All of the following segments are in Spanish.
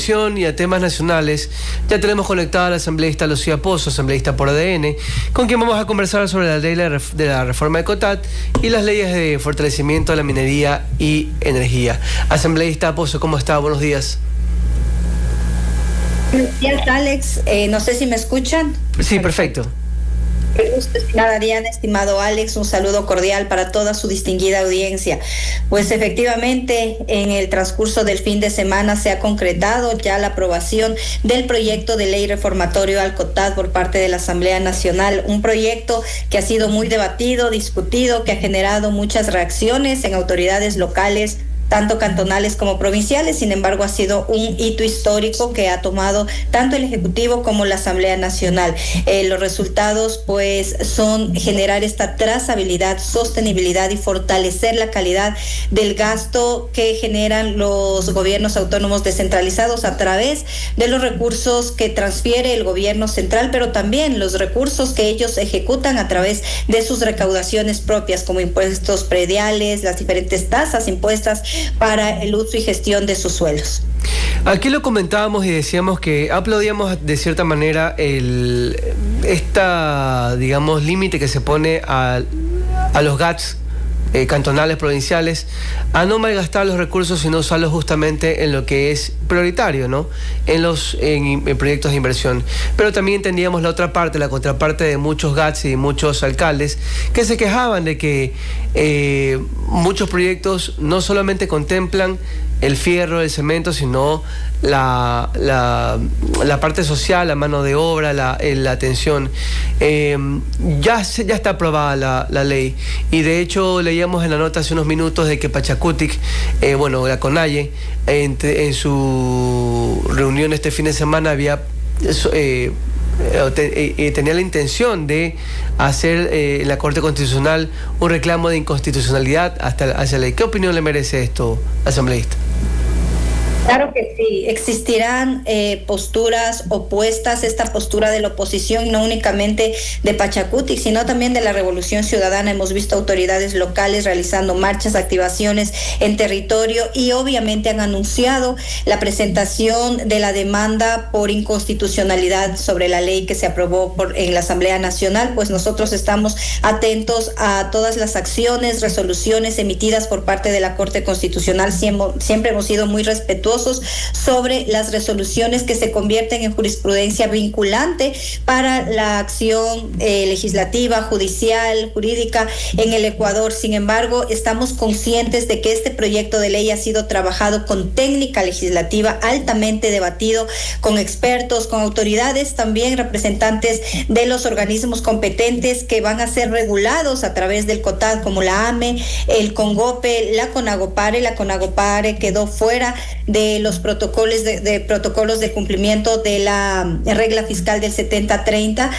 inversión y a temas nacionales, ya tenemos conectada a la asambleísta Lucía Pozo, asambleísta por ADN, con quien vamos a conversar sobre la ley de la reforma de COTAD y las leyes de fortalecimiento de la minería y energía. Asambleísta Pozo, ¿cómo está? Buenos días. Buenos días, Alex. No sé si me escuchan. Sí, perfecto. Qué gusto, estimada Diana, estimado Alex, un saludo cordial para toda su distinguida audiencia. Pues efectivamente, en el transcurso del fin de semana se ha concretado ya la aprobación del proyecto de ley reformatorio al COTAD por parte de la Asamblea Nacional, un proyecto que ha sido muy debatido, discutido, que ha generado muchas reacciones en autoridades locales, tanto cantonales como provinciales. Sin embargo, ha sido un hito histórico que ha tomado tanto el Ejecutivo como la Asamblea Nacional. Los resultados, pues, son generar esta trazabilidad, sostenibilidad y fortalecer la calidad del gasto que generan los gobiernos autónomos descentralizados a través de los recursos que transfiere el gobierno central, pero también los recursos que ellos ejecutan a través de sus recaudaciones propias, como impuestos prediales, las diferentes tasas impuestas para el uso y gestión de sus suelos. Aquí lo comentábamos y decíamos que aplaudíamos de cierta manera digamos, límite que se pone a los GATS cantonales, provinciales, a no malgastar los recursos, sino usarlos justamente en lo que es prioritario, ¿no? En proyectos de inversión. Pero también entendíamos la otra parte, la contraparte de muchos GATS y muchos alcaldes que se quejaban de que muchos proyectos no solamente contemplan el fierro, el cemento, sino la parte social, la mano de obra, la atención. Ya está aprobada la ley, y de hecho leíamos en la nota hace unos minutos de que Pachacutic, la CONAIE, en su reunión este fin de semana tenía la intención de hacer en la Corte Constitucional un reclamo de inconstitucionalidad hacia la ley. ¿Qué opinión le merece esto, asambleísta? Claro que sí, existirán posturas opuestas, esta postura de la oposición, no únicamente de Pachacutic, sino también de la Revolución Ciudadana. Hemos visto autoridades locales realizando marchas, activaciones en territorio, y obviamente han anunciado la presentación de la demanda por inconstitucionalidad sobre la ley que se aprobó en la Asamblea Nacional. Pues nosotros estamos atentos a todas las acciones, resoluciones emitidas por parte de la Corte Constitucional. Siempre hemos sido muy respetuosos sobre las resoluciones que se convierten en jurisprudencia vinculante para la acción legislativa, judicial, jurídica en el Ecuador. Sin embargo, estamos conscientes de que este proyecto de ley ha sido trabajado con técnica legislativa, altamente debatido, con expertos, con autoridades, también representantes de los organismos competentes que van a ser regulados a través del COTAD, como la AME, el CONGOPE, la CONAGOPARE. La CONAGOPARE quedó fuera de los protocolos de cumplimiento de la regla fiscal del 70-30,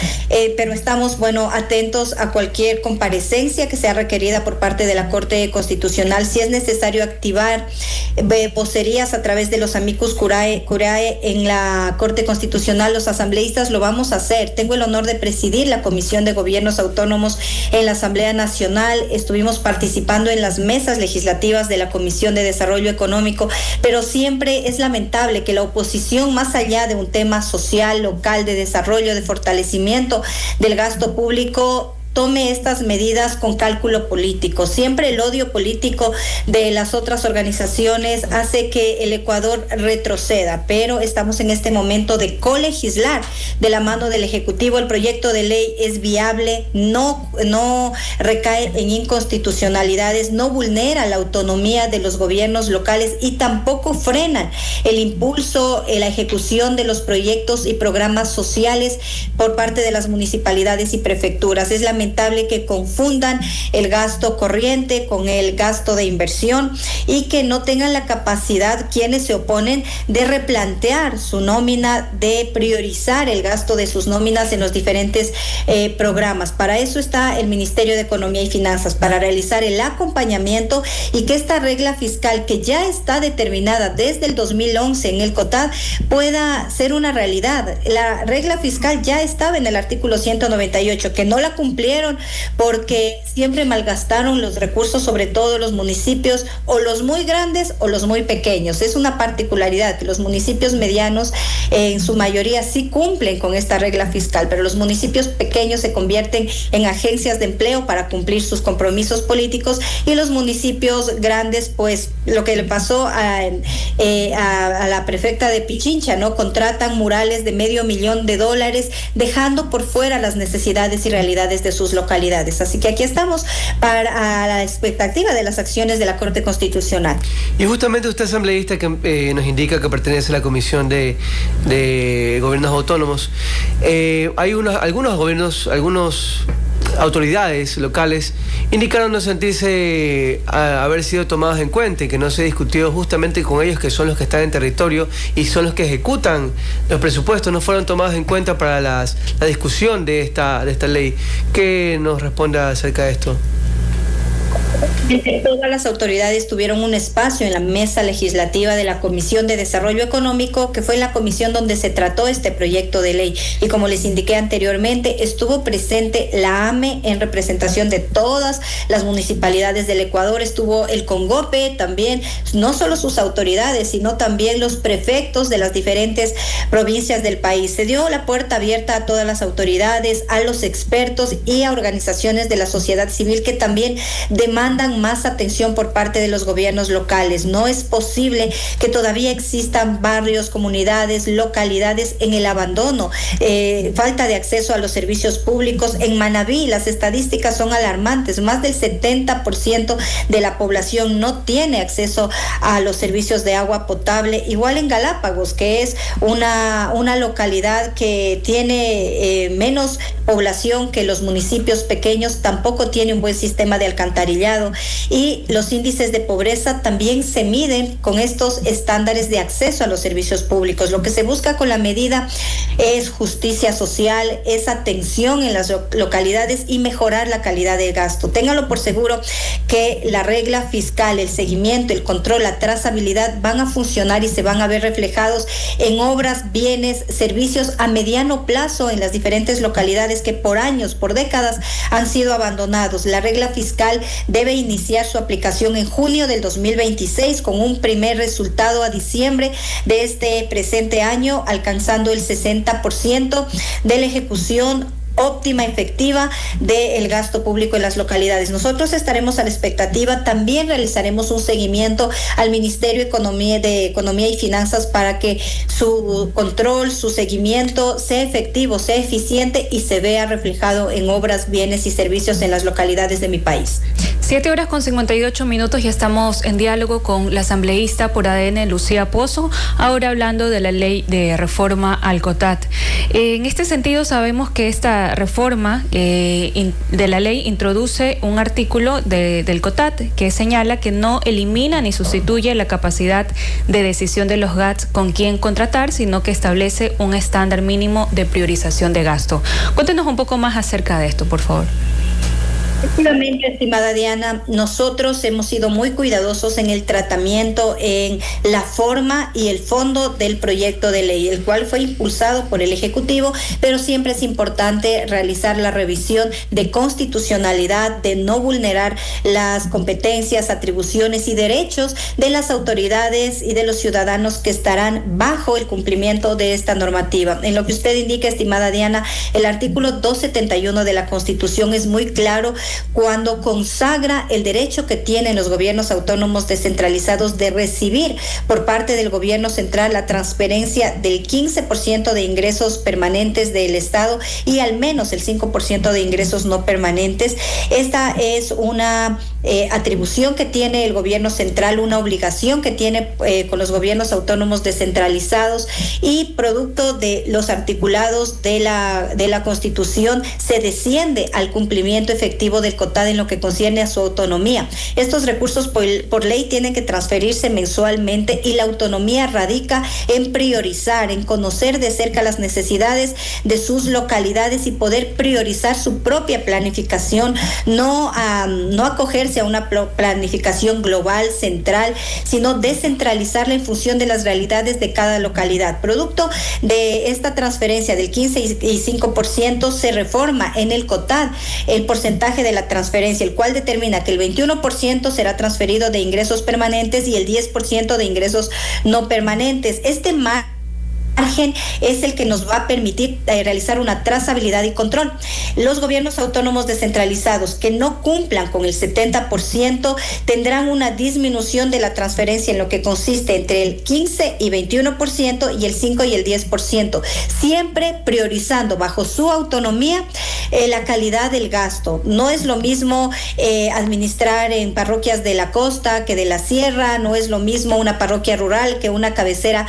pero estamos atentos a cualquier comparecencia que sea requerida por parte de la Corte Constitucional. Si es necesario activar vocerías a través de los amicus curiae en la Corte Constitucional, los asambleístas lo vamos a hacer. Tengo el honor de presidir la Comisión de Gobiernos Autónomos en la Asamblea Nacional. Estuvimos participando en las mesas legislativas de la Comisión de Desarrollo Económico, pero siempre es lamentable que la oposición, más allá de un tema social, local, de desarrollo, de fortalecimiento del gasto público, tome estas medidas con cálculo político. Siempre el odio político de las otras organizaciones hace que el Ecuador retroceda, pero estamos en este momento de colegislar de la mano del Ejecutivo. El proyecto de ley es viable, no recae en inconstitucionalidades, no vulnera la autonomía de los gobiernos locales y tampoco frena el impulso, la ejecución de los proyectos y programas sociales por parte de las municipalidades y prefecturas. Es lamentable que confundan el gasto corriente con el gasto de inversión y que no tengan la capacidad quienes se oponen de replantear su nómina, de priorizar el gasto de sus nóminas en los diferentes programas. Para eso está el Ministerio de Economía y Finanzas, para realizar el acompañamiento y que esta regla fiscal, que ya está determinada desde el 2011 en el COTAD, pueda ser una realidad. La regla fiscal ya estaba en el artículo 198, que no la cumplieron perdieron porque siempre malgastaron los recursos, sobre todo los municipios, o los muy grandes o los muy pequeños. Es una particularidad que los municipios medianos en su mayoría sí cumplen con esta regla fiscal, pero los municipios pequeños se convierten en agencias de empleo para cumplir sus compromisos políticos, y los municipios grandes, pues lo que le pasó a la prefecta de Pichincha, ¿no? Contratan murales de $500,000, dejando por fuera las necesidades y realidades de sus localidades. Así que aquí estamos para la expectativa de las acciones de la Corte Constitucional. Y justamente usted, asambleísta, que nos indica que pertenece a la Comisión de Gobiernos Autónomos, hay algunas autoridades locales indicaron no sentirse haber sido tomadas en cuenta y que no se discutió justamente con ellos, que son los que están en territorio y son los que ejecutan los presupuestos, no fueron tomados en cuenta para la discusión de esta ley. ¿Qué nos responde acerca de esto? Todas las autoridades tuvieron un espacio en la mesa legislativa de la Comisión de Desarrollo Económico, que fue la comisión donde se trató este proyecto de ley. Y como les indiqué anteriormente, estuvo presente la AME en representación de todas las municipalidades del Ecuador, estuvo el CONGOPE también, no solo sus autoridades, sino también los prefectos de las diferentes provincias del país. Se dio la puerta abierta a todas las autoridades, a los expertos y a organizaciones de la sociedad civil que también demandan más atención por parte de los gobiernos locales. No es posible que todavía existan barrios, comunidades, localidades en el abandono, falta de acceso a los servicios públicos. En Manabí las estadísticas son alarmantes, más del 70% de la población no tiene acceso a los servicios de agua potable. Igual en Galápagos, que es una localidad que tiene menos población que los municipios pequeños, tampoco tiene un buen sistema de alcantarillado, y los índices de pobreza también se miden con estos estándares de acceso a los servicios públicos. Lo que se busca con la medida es justicia social, es atención en las localidades y mejorar la calidad del gasto. Ténganlo por seguro que la regla fiscal, el seguimiento, el control, la trazabilidad van a funcionar y se van a ver reflejados en obras, bienes, servicios a mediano plazo en las diferentes localidades que por años, por décadas han sido abandonados. La regla fiscal debe iniciar su aplicación en junio del 2026 con un primer resultado a diciembre de este presente año, alcanzando el 60% de la ejecución óptima, efectiva del gasto público en las localidades. Nosotros estaremos a la expectativa, también realizaremos un seguimiento al Ministerio de Economía y Finanzas para que su control, su seguimiento sea efectivo, sea eficiente y se vea reflejado en obras, bienes y servicios en las localidades de mi país. 7:58, ya estamos en diálogo con la asambleísta por ADN, Lucía Pozo, ahora hablando de la ley de reforma al COTAT. En este sentido, sabemos que esta reforma de la ley introduce un artículo del COTAT que señala que no elimina ni sustituye la capacidad de decisión de los GATS con quién contratar, sino que establece un estándar mínimo de priorización de gasto. Cuéntenos un poco más acerca de esto, por favor. Efectivamente, estimada Diana, nosotros hemos sido muy cuidadosos en el tratamiento, en la forma y el fondo del proyecto de ley, el cual fue impulsado por el Ejecutivo, pero siempre es importante realizar la revisión de constitucionalidad, de no vulnerar las competencias, atribuciones y derechos de las autoridades y de los ciudadanos que estarán bajo el cumplimiento de esta normativa. En lo que usted indica, estimada Diana, el artículo 271 de la Constitución es muy claro cuando consagra el derecho que tienen los gobiernos autónomos descentralizados de recibir por parte del gobierno central la transferencia del 15% de ingresos permanentes del Estado y al menos el 5% de ingresos no permanentes. Esta es una atribución que tiene el gobierno central, una obligación que tiene con los gobiernos autónomos descentralizados, y producto de los articulados de la Constitución se desciende al cumplimiento efectivo del COTAD en lo que concierne a su autonomía. Estos recursos por ley tienen que transferirse mensualmente y la autonomía radica en priorizar, en conocer de cerca las necesidades de sus localidades y poder priorizar su propia planificación, no acogerse someterse a una planificación global, central, sino descentralizarla en función de las realidades de cada localidad. Producto de esta transferencia del 15 y 5%, se reforma en el COTAD el porcentaje de la transferencia, el cual determina que el 21% será transferido de ingresos permanentes y el 10% de ingresos no permanentes. Este margen es el que nos va a permitir realizar una trazabilidad y control. Los gobiernos autónomos descentralizados que no cumplan con el 70% tendrán una disminución de la transferencia en lo que consiste entre el 15 y 21% y el 5 y el 10%, siempre priorizando bajo su autonomía la calidad del gasto. No es lo mismo administrar en parroquias de la costa que de la sierra, no es lo mismo una parroquia rural que una cabecera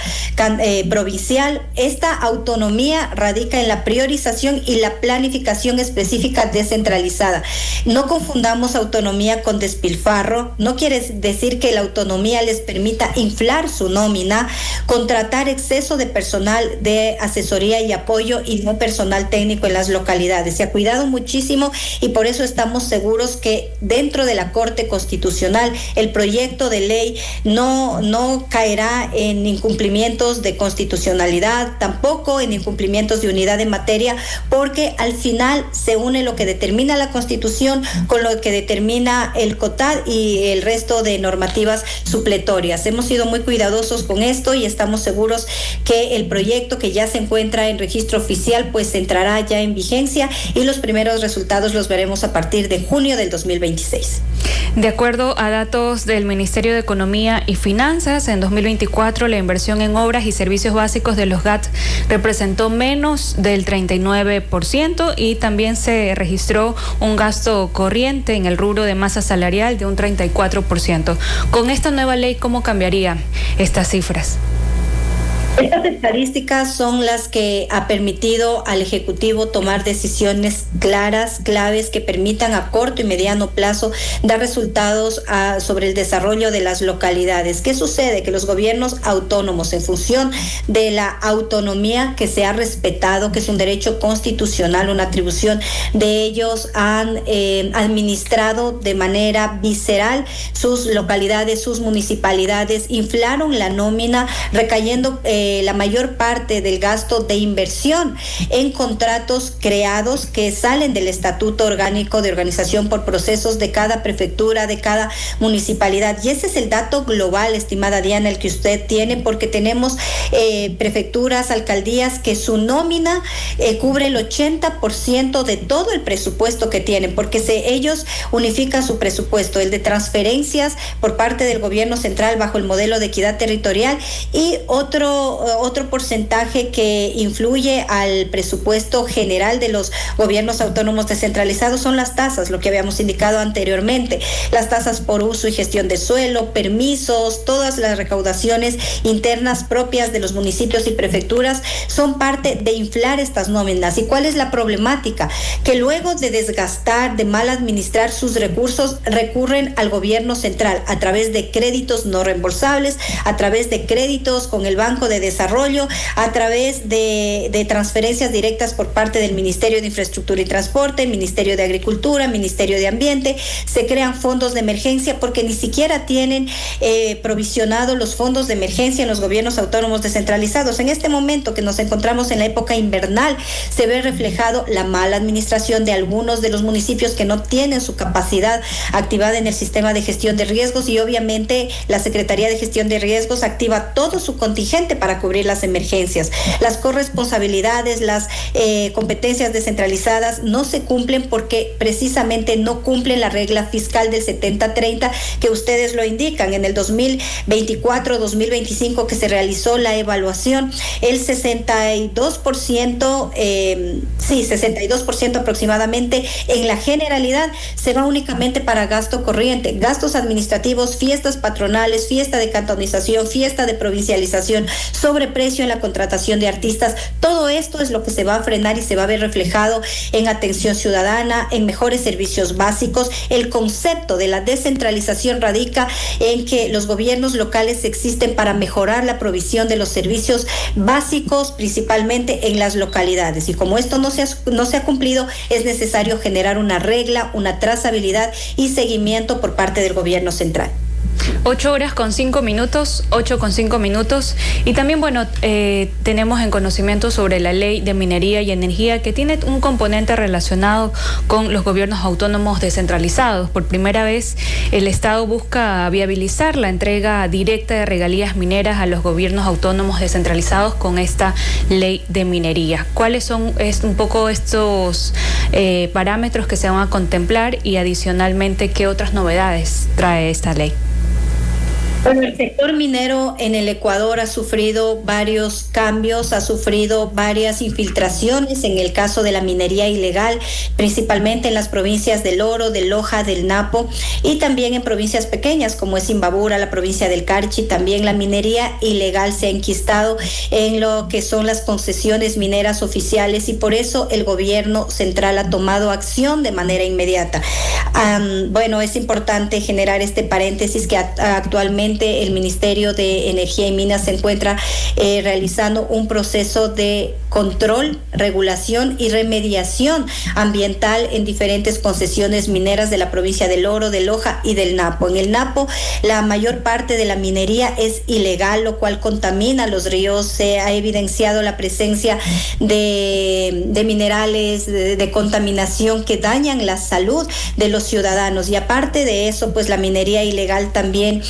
provincial. Esta autonomía radica en la priorización y la planificación específica descentralizada. No confundamos autonomía con despilfarro. No quiere decir que la autonomía les permita inflar su nómina, contratar exceso de personal de asesoría y apoyo y no personal técnico en las localidades. Se ha cuidado muchísimo y por eso estamos seguros que dentro de la Corte Constitucional el proyecto de ley no caerá en incumplimientos de constitucionalidad, tampoco en incumplimientos de unidad en materia, porque al final se une lo que determina la Constitución con lo que determina el COTAD y el resto de normativas supletorias. Hemos sido muy cuidadosos con esto y estamos seguros que el proyecto, que ya se encuentra en registro oficial, pues entrará ya en vigencia y los primeros resultados los veremos a partir de junio del 2026. De acuerdo a datos del Ministerio de Economía y Finanzas, en 2024 la inversión en obras y servicios básicos de los GAT representó menos del 39% y también se registró un gasto corriente en el rubro de masa salarial de un 34%. Con esta nueva ley, ¿cómo cambiaría estas cifras? Estas estadísticas son las que ha permitido al Ejecutivo tomar decisiones claras, claves, que permitan a corto y mediano plazo dar resultados sobre el desarrollo de las localidades. ¿Qué sucede? Que los gobiernos autónomos, en función de la autonomía que se ha respetado, que es un derecho constitucional, una atribución de ellos, han administrado de manera visceral sus localidades, sus municipalidades, inflaron la nómina, recayendo la mayor parte del gasto de inversión en contratos creados que salen del Estatuto Orgánico de Organización por Procesos de cada prefectura, de cada municipalidad. Y ese es el dato global, estimada Diana, el que usted tiene, porque tenemos prefecturas, alcaldías que su nómina cubre el 80% de todo el presupuesto que tienen, porque ellos unifican su presupuesto, el de transferencias por parte del gobierno central bajo el modelo de equidad territorial, y otro porcentaje que influye al presupuesto general de los gobiernos autónomos descentralizados son las tasas, lo que habíamos indicado anteriormente, las tasas por uso y gestión de suelo, permisos, todas las recaudaciones internas propias de los municipios y prefecturas son parte de inflar estas nóminas. ¿Y cuál es la problemática? Que luego de desgastar, de mal administrar sus recursos, recurren al gobierno central a través de créditos no reembolsables, a través de créditos con el Banco de Desarrollo, a través de transferencias directas por parte del Ministerio de Infraestructura y Transporte, Ministerio de Agricultura, Ministerio de Ambiente. Se crean fondos de emergencia porque ni siquiera tienen provisionado los fondos de emergencia en los gobiernos autónomos descentralizados. En este momento que nos encontramos en la época invernal, se ve reflejado la mala administración de algunos de los municipios que no tienen su capacidad activada en el sistema de gestión de riesgos, y obviamente la Secretaría de Gestión de Riesgos activa todo su contingente para cubrir las emergencias. Las corresponsabilidades, las competencias descentralizadas no se cumplen porque precisamente no cumplen la regla fiscal del 70-30 que ustedes lo indican. En el 2024-2025 que se realizó la evaluación, el 62% aproximadamente en la generalidad se va únicamente para gasto corriente, gastos administrativos, fiestas patronales, fiesta de cantonización, fiesta de provincialización, sobreprecio en la contratación de artistas. Todo esto es lo que se va a frenar y se va a ver reflejado en atención ciudadana, en mejores servicios básicos. El concepto de la descentralización radica en que los gobiernos locales existen para mejorar la provisión de los servicios básicos, principalmente en las localidades. Y como esto no se ha cumplido, es necesario generar una regla, una trazabilidad y seguimiento por parte del gobierno central. 8:05. Y también, bueno, tenemos en conocimiento sobre la ley de minería y energía, que tiene un componente relacionado con los gobiernos autónomos descentralizados. Por primera vez, el Estado busca viabilizar la entrega directa de regalías mineras a los gobiernos autónomos descentralizados con esta ley de minería. ¿Cuáles son un poco estos parámetros que se van a contemplar y adicionalmente qué otras novedades trae esta ley? Bueno, el sector minero en el Ecuador ha sufrido varios cambios, ha sufrido varias infiltraciones en el caso de la minería ilegal, principalmente en las provincias del Oro, del Loja, del Napo y también en provincias pequeñas como es Imbabura, la provincia del Carchi. También la minería ilegal se ha enquistado en lo que son las concesiones mineras oficiales y por eso el gobierno central ha tomado acción de manera inmediata. Bueno, es importante generar este paréntesis que actualmente el Ministerio de Energía y Minas se encuentra realizando un proceso de control, regulación y remediación ambiental en diferentes concesiones mineras de la provincia del Oro, de Loja y del Napo. En el Napo, la mayor parte de la minería es ilegal, lo cual contamina los ríos. Se ha evidenciado la presencia de minerales, de contaminación que dañan la salud de los ciudadanos. Y aparte de eso, pues la minería ilegal también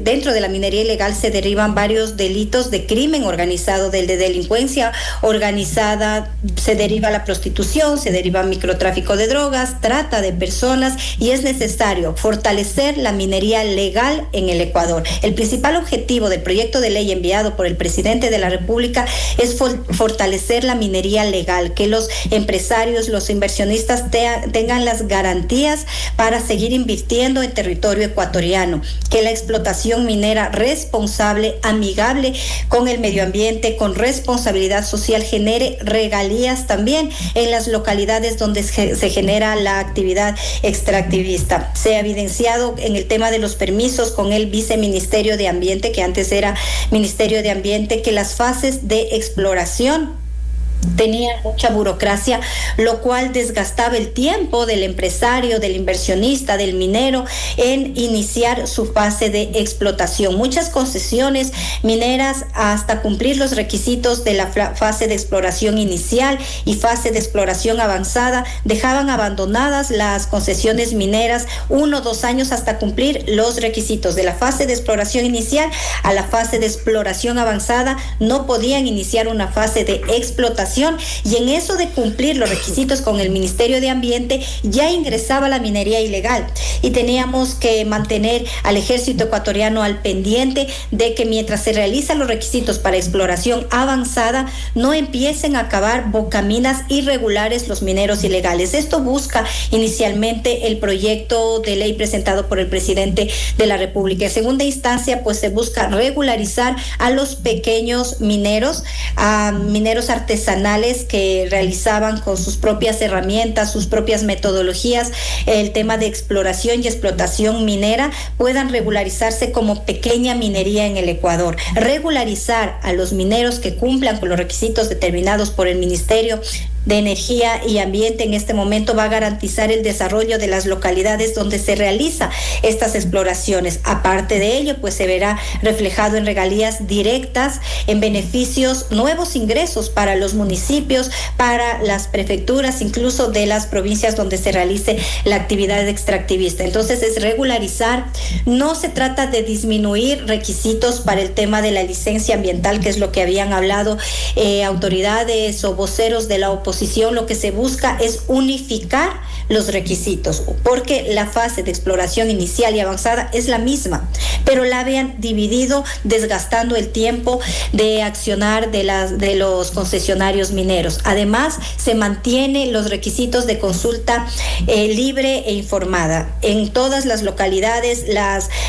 dentro de la minería ilegal se derivan varios delitos de crimen organizado, de delincuencia organizada, se deriva la prostitución, se deriva microtráfico de drogas, trata de personas y es necesario fortalecer la minería legal en el Ecuador. El principal objetivo del proyecto de ley enviado por el presidente de la República es fortalecer la minería legal, que los empresarios, los inversionistas tengan las garantías para seguir invirtiendo en territorio ecuatoriano, que la explotación minera responsable, amigable con el medio ambiente, con responsabilidad social, genere regalías también en las localidades donde se genera la actividad extractivista. Se ha evidenciado en el tema de los permisos con el Viceministerio de Ambiente, que antes era Ministerio de Ambiente, que las fases de exploración tenía mucha burocracia, lo cual desgastaba el tiempo del empresario, del inversionista, del minero en iniciar su fase de explotación. Muchas concesiones mineras, hasta cumplir los requisitos de la fase de exploración inicial y fase de exploración avanzada, dejaban abandonadas las concesiones mineras 1 o 2 años hasta cumplir los requisitos de la fase de exploración inicial a la fase de exploración avanzada. No podían iniciar una fase de explotación, y en eso de cumplir los requisitos con el Ministerio de Ambiente ya ingresaba la minería ilegal y teníamos que mantener al ejército ecuatoriano al pendiente de que mientras se realizan los requisitos para exploración avanzada no empiecen a cavar bocaminas irregulares los mineros ilegales. Esto busca inicialmente el proyecto de ley presentado por el presidente de la República. En segunda instancia, pues se busca regularizar a los pequeños mineros, a mineros artesanales que realizaban con sus propias herramientas, sus propias metodologías, el tema de exploración y explotación minera, puedan regularizarse como pequeña minería en el Ecuador. Regularizar a los mineros que cumplan con los requisitos determinados por el Ministerio de Energía y Ambiente en este momento va a garantizar el desarrollo de las localidades donde se realiza estas exploraciones. Aparte de ello, pues se verá reflejado en regalías directas, en beneficios, nuevos ingresos para los municipios, para las prefecturas, incluso de las provincias donde se realice la actividad extractivista. Entonces es regularizar, no se trata de disminuir requisitos para el tema de la licencia ambiental, que es lo que habían hablado autoridades o voceros de la oposición proposición lo que se busca es unificar los requisitos, porque la fase de exploración inicial y avanzada es la misma, pero la habían dividido, desgastando el tiempo de accionar de los concesionarios mineros. Además, se mantiene los requisitos de consulta libre e informada. En todas las localidades,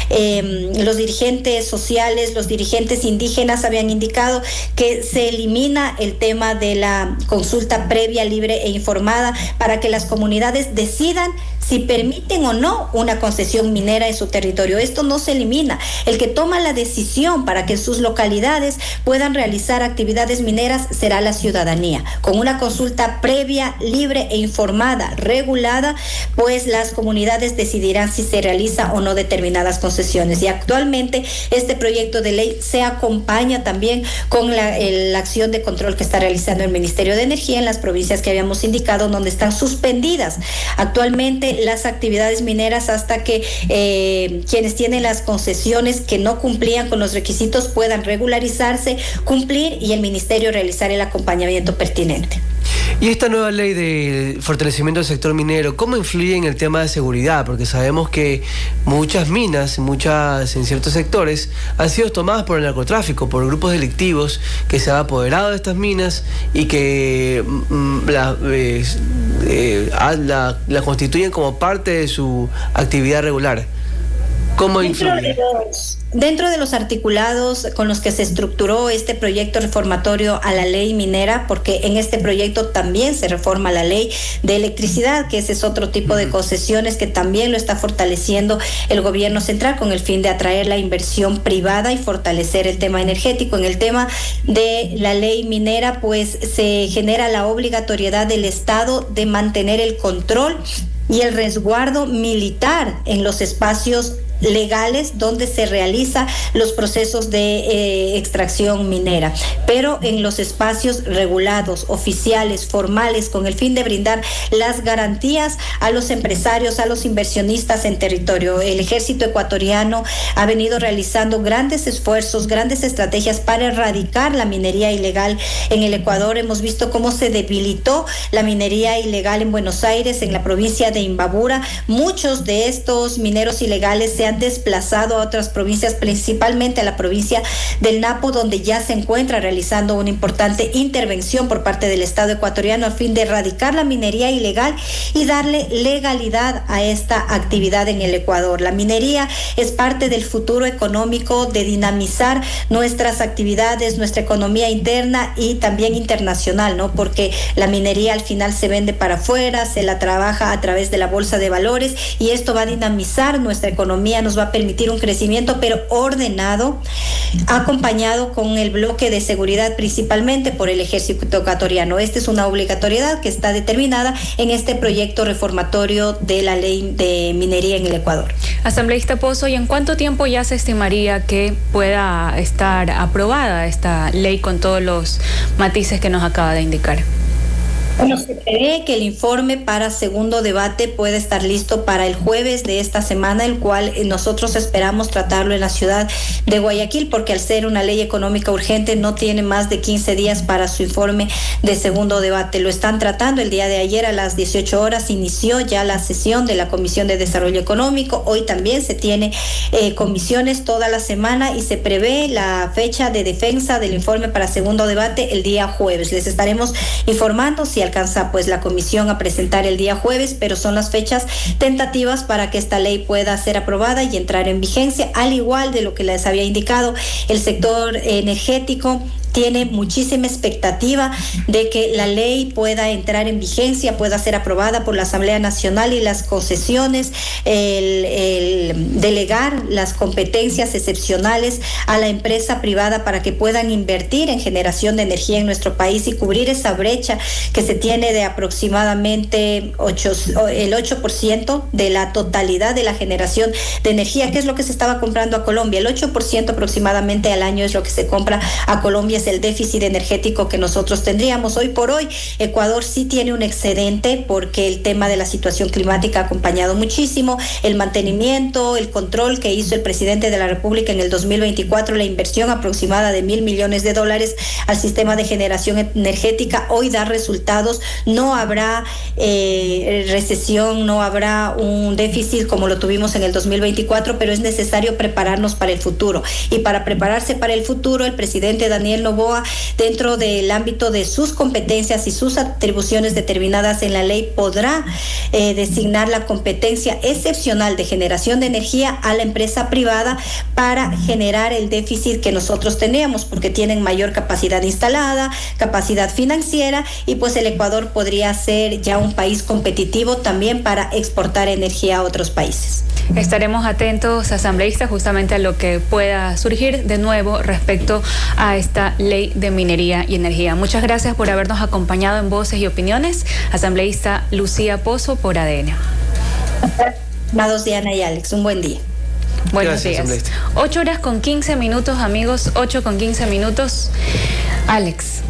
los dirigentes sociales, los dirigentes indígenas habían indicado que se elimina el tema de la consulta previa, libre e informada, para que las comunidades decidan si permiten o no una concesión minera en su territorio. Esto no se elimina. El que toma la decisión para que sus localidades puedan realizar actividades mineras será la ciudadanía. Con una consulta previa, libre e informada, regulada, pues las comunidades decidirán si se realiza o no determinadas concesiones. Y actualmente este proyecto de ley se acompaña también con la acción de control que está realizando el Ministerio de Energía en las provincias que habíamos indicado, donde están suspendidas actualmente las actividades mineras hasta que quienes tienen las concesiones que no cumplían con los requisitos puedan regularizarse, cumplir y el ministerio realizar el acompañamiento pertinente. Y esta nueva ley de fortalecimiento del sector minero, ¿cómo influye en el tema de seguridad? Porque sabemos que muchas minas, en ciertos sectores, han sido tomadas por el narcotráfico, por grupos delictivos que se han apoderado de estas minas y que la constituyen como parte de su actividad regular. ¿Cómo influye? Dentro de los articulados con los que se estructuró este proyecto reformatorio a la ley minera, porque en este proyecto también se reforma la ley de electricidad, que ese es otro tipo de concesiones que también lo está fortaleciendo el gobierno central con el fin de atraer la inversión privada y fortalecer el tema energético. En el tema de la ley minera, pues se genera la obligatoriedad del Estado de mantener el control y el resguardo militar en los espacios legales donde se realiza los procesos de extracción minera, pero en los espacios regulados, oficiales, formales, con el fin de brindar las garantías a los empresarios, a los inversionistas en territorio. El ejército ecuatoriano ha venido realizando grandes esfuerzos, grandes estrategias para erradicar la minería ilegal en el Ecuador. Hemos visto cómo se debilitó la minería ilegal en Buenos Aires, en la provincia de Imbabura. Muchos de estos mineros ilegales se han desplazado a otras provincias, principalmente a la provincia del Napo, donde ya se encuentra realizando una importante intervención por parte del Estado ecuatoriano a fin de erradicar la minería ilegal y darle legalidad a esta actividad en el Ecuador. La minería es parte del futuro económico, de dinamizar nuestras actividades, nuestra economía interna y también internacional, ¿no? Porque la minería al final se vende para afuera, se la trabaja a través de la bolsa de valores y esto va a dinamizar nuestra economía, nos va a permitir un crecimiento, pero ordenado, acompañado con el bloque de seguridad principalmente por el ejército ecuatoriano. Esta es una obligatoriedad que está determinada en este proyecto reformatorio de la ley de minería en el Ecuador. Asambleísta Pozo, ¿y en cuánto tiempo ya se estimaría que pueda estar aprobada esta ley con todos los matices que nos acaba de indicar? Bueno, se prevé que el informe para segundo debate puede estar listo para el jueves de esta semana, el cual nosotros esperamos tratarlo en la ciudad de Guayaquil, porque al ser una ley económica urgente no tiene más de 15 días para su informe de segundo debate. Lo están tratando el día de ayer a las 18 horas, inició ya la sesión de la Comisión de Desarrollo Económico. Hoy también se tiene comisiones toda la semana y se prevé la fecha de defensa del informe para segundo debate el día jueves. Les estaremos informando si alcanza pues la comisión a presentar el día jueves, pero son las fechas tentativas para que esta ley pueda ser aprobada y entrar en vigencia, al igual de lo que les había indicado. El sector energético tiene muchísima expectativa de que la ley pueda entrar en vigencia, pueda ser aprobada por la Asamblea Nacional y las concesiones, el delegar las competencias excepcionales a la empresa privada para que puedan invertir en generación de energía en nuestro país y cubrir esa brecha que se tiene de aproximadamente el 8% de la totalidad de la generación de energía, que es lo que se estaba comprando a Colombia. El 8% aproximadamente al año es lo que se compra a Colombia, el déficit energético que nosotros tendríamos. Hoy por hoy, Ecuador sí tiene un excedente porque el tema de la situación climática ha acompañado muchísimo, el mantenimiento, el control que hizo el presidente de la República en el 2024, la inversión aproximada de $1.000 millones al sistema de generación energética, hoy da resultados. No habrá recesión, no habrá un déficit como lo tuvimos en el 2024, pero es necesario prepararnos para el futuro. Y para prepararse para el futuro, el presidente Daniel Noboa, dentro del ámbito de sus competencias y sus atribuciones determinadas en la ley, podrá designar la competencia excepcional de generación de energía a la empresa privada para generar el déficit que nosotros teníamos, porque tienen mayor capacidad instalada, capacidad financiera, y pues el Ecuador podría ser ya un país competitivo también para exportar energía a otros países. Estaremos atentos, asambleístas, justamente a lo que pueda surgir de nuevo respecto a esta ley de minería y energía. Muchas gracias por habernos acompañado en Voces y Opiniones, asambleísta Lucía Pozo por ADN. Amados Diana y Alex, un buen día. Buenos días. 8:15 amigos, 8:15. Alex.